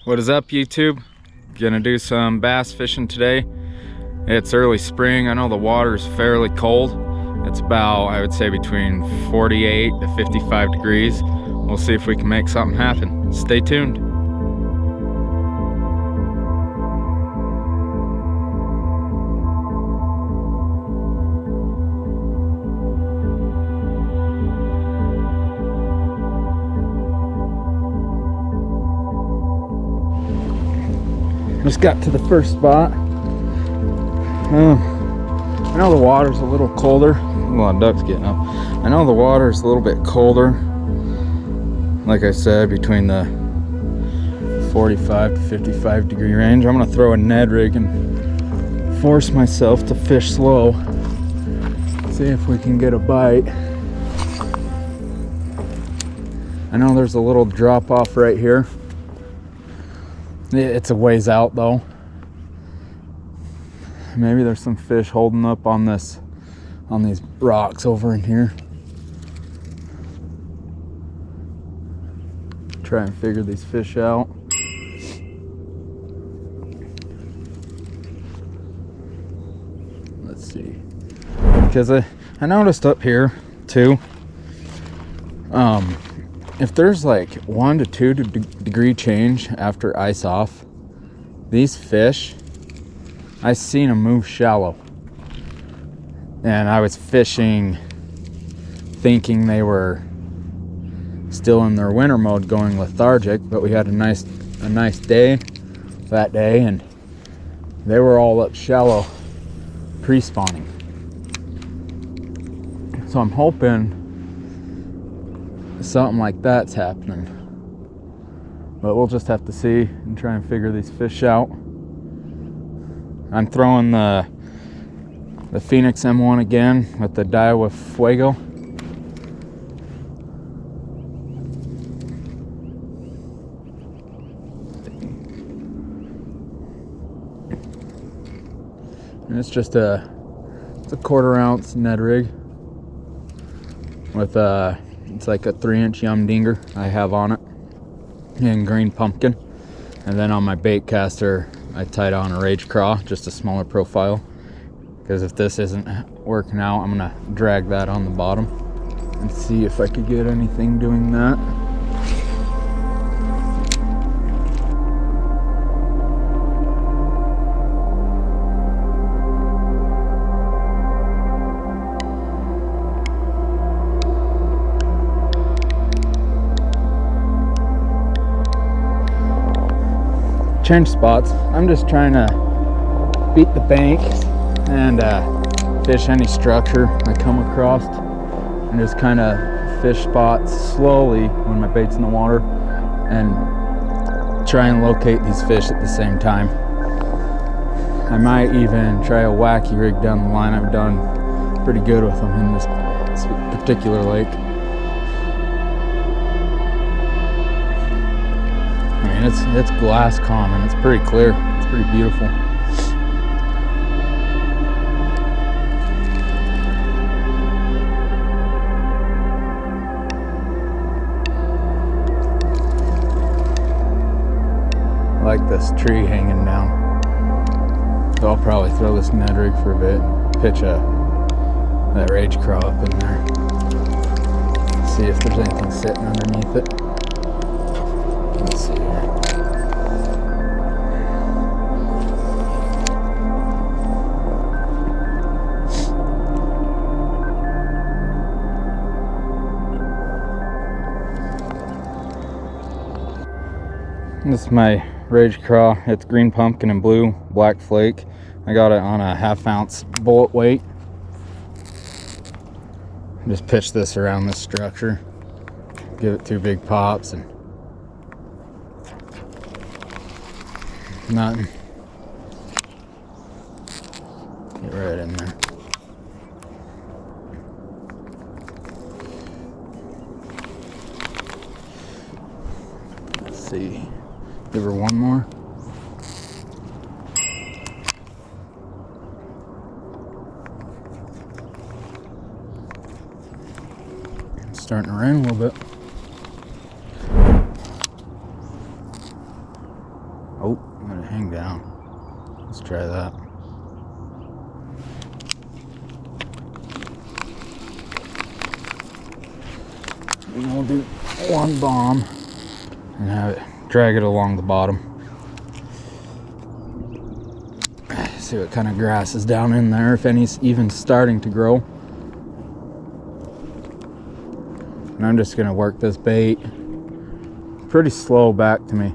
What is up, YouTube? Gonna do some bass fishing today. It's early spring. I know the water is fairly cold. It's about, I would say, between 48 to 55 degrees. We'll see if we can make something happen. Stay tuned. Just got to the first spot. I know the water's a little colder. A lot of ducks getting up. I know the water's a little bit colder. Like I said, between the 45 to 55 degree range. I'm gonna throw a Ned rig and force myself to fish slow. See if we can get a bite. I know there's a little drop off right here. It's a ways out though. Maybe there's some fish holding up on these rocks over in here. Try and figure these fish out. Let's see. Because I noticed up here too, if there's like 1 to 2 degree change after ice off, these fish, I seen them move shallow. And I was fishing thinking they were still in their winter mode, going lethargic, but we had a nice day that day, and they were all up shallow pre-spawning. So I'm hoping something like that's happening, but we'll just have to see and try and figure these fish out. I'm throwing the Phoenix M1 again with the Daiwa Fuego. And it's just a 1/4 ounce Ned rig with it's like a 3-inch Yum Dinger I have on it in green pumpkin. And then on my bait caster, I tied on a Rage Craw, just a smaller profile. Because if this isn't working out, I'm gonna drag that on the bottom and see if I could get anything doing that. Change spots. I'm just trying to beat the bank and fish any structure I come across, and just kind of fish spots slowly when my bait's in the water and try and locate these fish at the same time. I might even try a wacky rig down the line. I've done pretty good with them in this particular lake. I mean, it's glass common. It's pretty clear. It's pretty beautiful. I like this tree hanging down. So I'll probably throw this Ned rig for a bit. Pitch that Rage Craw up in there. See if there's anything sitting underneath it. Let's see here. This is my Rage Craw. It's green pumpkin and blue black flake. I got it on a 1/2 ounce bullet weight. Just pitch this around this structure. Give it 2 big pops and nothing. Get right in there. Let's see. Give her one more. It's starting to rain a little bit. Oh, I'm gonna hang down. Let's try that. And we'll do one bomb and have it drag it along the bottom. See what kind of grass is down in there, if any's even starting to grow. And I'm just gonna work this bait pretty slow back to me.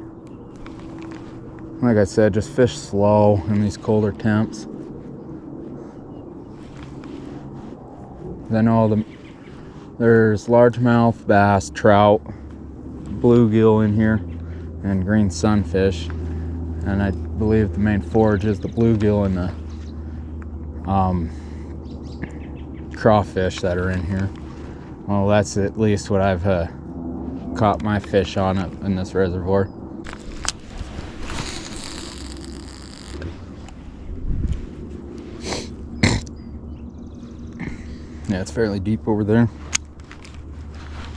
Like I said, just fish slow in these colder temps. I know there's largemouth bass, trout, bluegill in here, and green sunfish. And I believe the main forage is the bluegill and the crawfish that are in here. Well, that's at least what I've caught my fish on up in this reservoir. Yeah, it's fairly deep over there.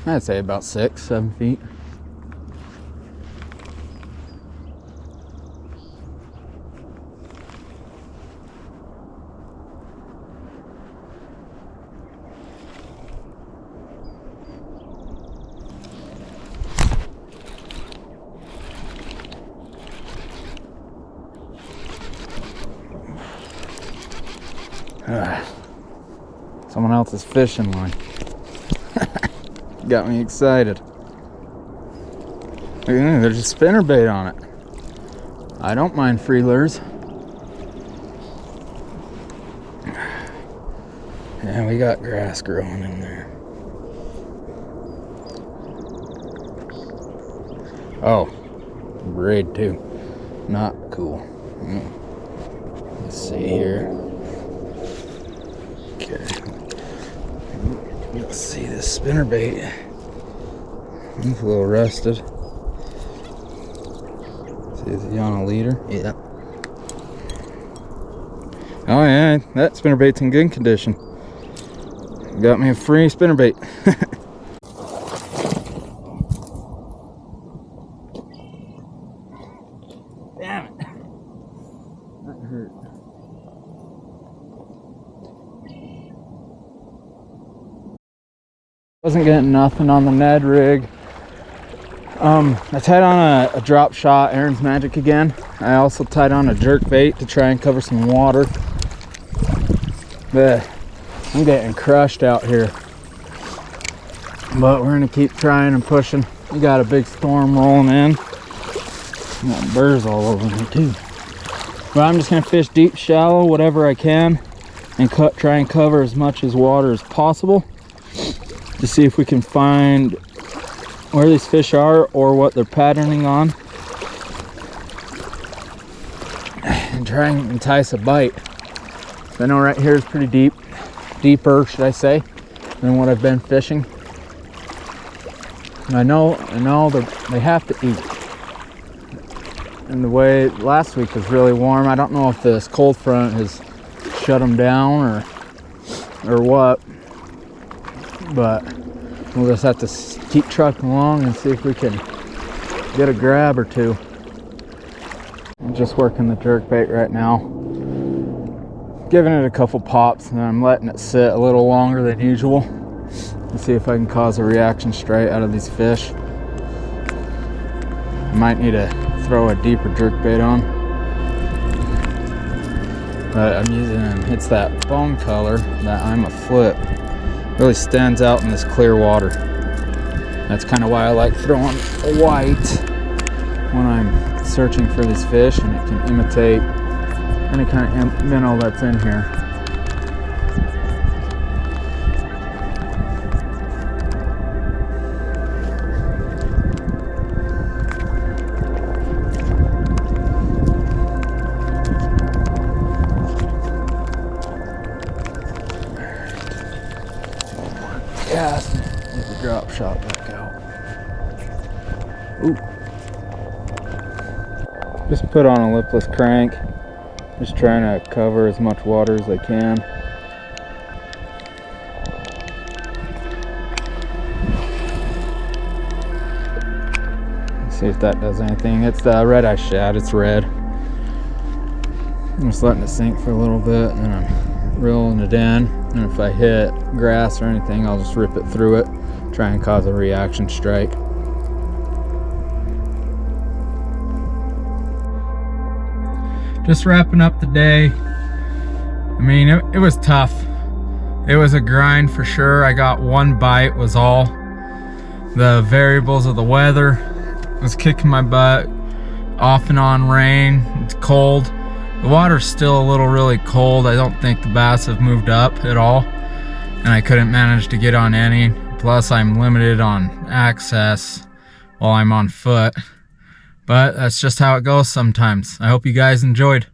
I'd say about 6-7 feet. Someone else's fishing line. Got me excited. There's a spinnerbait on it. I don't mind free lures. And we got grass growing in there. Oh, braid too. Not cool. Let's see here. Okay. Let's see this spinnerbait. It's a little rusted. See, is he on a leader? Yeah. Oh yeah, that spinnerbait's in good condition. Got me a free spinnerbait. Damn it. That hurt. Wasn't getting nothing on the Ned rig. I tied on a drop shot, Aaron's Magic again. I also tied on a jerk bait to try and cover some water. But I'm getting crushed out here. But we're gonna keep trying and pushing. We got a big storm rolling in. I got birds all over me too. But I'm just gonna fish deep, shallow, whatever I can, and try and cover as much as water as possible to see if we can find where these fish are or what they're patterning on, and try and entice a bite. I know right here is pretty deep, deeper should I say, than what I've been fishing. And I know they have to eat. And the way last week was really warm, I don't know if this cold front has shut them down or what, but we'll just have to keep trucking along and see if we can get a grab or two. I'm just working the jerkbait right now, giving it a couple pops, and then I'm letting it sit a little longer than usual to see if I can cause a reaction straight out of these fish. I might need to throw a deeper jerkbait on, but I'm using, it's that bone color that I'm a flip. Really stands out in this clear water. That's kind of why I like throwing white when I'm searching for these fish, and it can imitate any kind of minnow that's in here. Cast, get the drop shot back out. Ooh. Just put on a lipless crank. Just trying to cover as much water as I can. See if that does anything. It's the red-eye shad, it's red. I'm just letting it sink for a little bit, and then I'm reeling it in. And if I hit grass or anything, I'll just rip it through it, try and cause a reaction strike. Just wrapping up the day. I mean, it was tough. It was a grind for sure. I got one bite was all. The variables of the weather was kicking my butt. Off and on rain, it's cold. The water's still a little really cold. I don't think the bass have moved up at all. And I couldn't manage to get on any. Plus I'm limited on access while I'm on foot. But that's just how it goes sometimes. I hope you guys enjoyed.